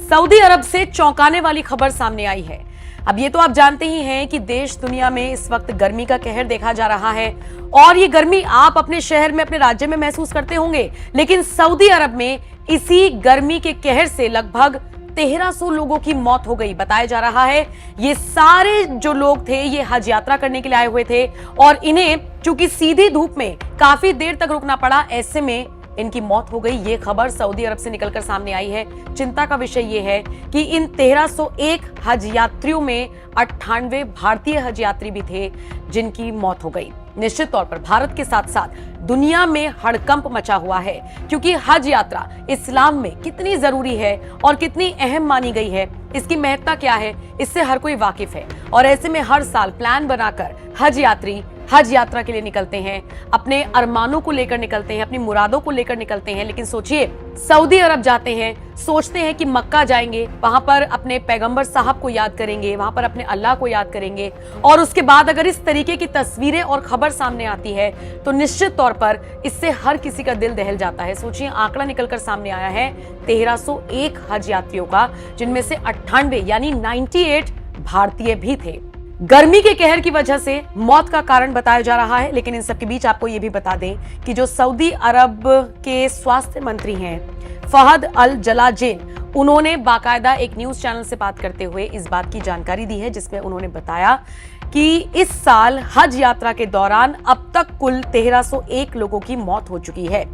Saudi अरब से चौंकाने वाली खबर सामने आई है। अब ये तो आप जानते ही हैं कि देश दुनिया में इस वक्त गर्मी का कहर देखा जा रहा है और ये गर्मी आप अपने शहर में, अपने राज्य में महसूस करते होंगे, लेकिन सऊदी अरब में इसी गर्मी के कहर से लगभग 1300 लोगों की मौत हो गई। बताया जा रहा है ये सारे जो लोग थे ये हज यात्रा करने के लिए आए हुए थे और इन्हें चूंकि सीधी धूप में काफी देर तक रुकना पड़ा, ऐसे में इनकी मौत हो गई। ये खबर सऊदी अरब से निकलकर सामने आई है। चिंता का विषय ये है कि इन 1301 हज यात्रियों में 98 भारतीय हज यात्री भी थे जिनकी मौत हो गई। निश्चित तौर पर भारत के साथ साथ दुनिया में हड़कंप मचा हुआ है, क्योंकि हज यात्रा इस्लाम में कितनी जरूरी है और कितनी अहम मानी गई है, इसकी महत्ता क्या है, इससे हर कोई वाकिफ है। और ऐसे में हर साल प्लान बनाकर हज यात्री हज यात्रा के लिए निकलते हैं, अपने अरमानों को लेकर निकलते हैं, अपनी मुरादों को लेकर निकलते हैं। लेकिन सोचिए, सऊदी अरब जाते हैं, सोचते हैं कि मक्का जाएंगे, वहां पर अपने पैगंबर साहब को याद करेंगे, वहां पर अपने अल्लाह को याद करेंगे, और उसके बाद अगर इस तरीके की तस्वीरें और खबर सामने आती है तो निश्चित तौर पर इससे हर किसी का दिल दहल जाता है। सोचिए, आंकड़ा निकलकर सामने आया है 1301 हज यात्रियों का, जिनमें से 98 यानी 98 भारतीय भी थे। गर्मी के कहर की वजह से मौत का कारण बताया जा रहा है, लेकिन इन सब के बीच आपको यह भी बता दें कि जो सऊदी अरब के स्वास्थ्य मंत्री हैं फहद अल जलाजेन, उन्होंने बाकायदा एक न्यूज चैनल से बात करते हुए इस बात की जानकारी दी है, जिसमें उन्होंने बताया कि इस साल हज यात्रा के दौरान अब तक कुल 1301 लोगों की मौत हो चुकी है।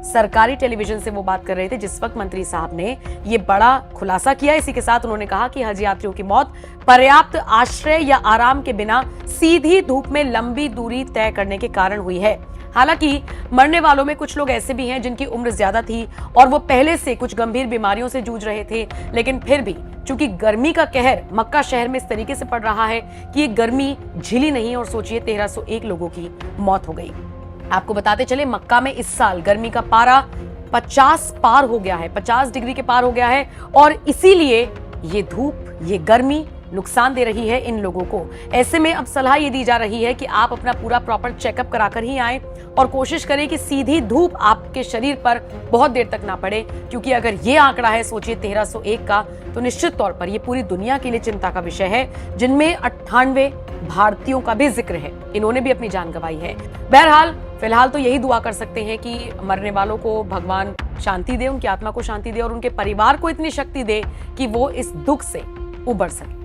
सरकारी टेलीविजन से वो बात कर रहे थे जिस वक्त मंत्री साहब ने ये बड़ा खुलासा किया। इसी के साथ उन्होंने कहा कि हज यात्रियों की मौत पर्याप्त आश्रय या आराम के बिना सीधी धूप में लंबी दूरी तय करने के कारण हुई है। हालांकि मरने वालों में कुछ लोग ऐसे भी हैं जिनकी उम्र ज्यादा थी और वो पहले से कुछ गंभीर बीमारियों से जूझ रहे थे, लेकिन फिर भी चूंकि गर्मी का कहर मक्का शहर में इस तरीके से पड़ रहा है कि ये गर्मी झिली नहीं, और सोचिए 1301 लोगों की मौत हो गई। आपको बताते चले, मक्का में इस साल गर्मी का पारा 50 पार हो गया है, 50 डिग्री के पार हो गया है, और इसीलिए ये धूप, ये गर्मी नुकसान दे रही है इन लोगों को। ऐसे में अब सलाह ये दी जा रही है कि आप अपना पूरा प्रॉपर चेकअप कराकर ही आएं और कोशिश करें कि सीधी धूप आपके शरीर पर बहुत देर तक ना पड़े, क्योंकि अगर ये आंकड़ा है सोचिए 1301 का, तो निश्चित तौर पर ये पूरी दुनिया के लिए चिंता का विषय है, जिनमें 98 भारतीयों का भी जिक्र है। इन्होंने भी अपनी जान गंवाई है। बहरहाल फिलहाल तो यही दुआ कर सकते हैं कि मरने वालों को भगवान शांति दे, उनकी आत्मा को शांति दे और उनके परिवार को इतनी शक्ति दे कि वो इस दुख से उबर सके।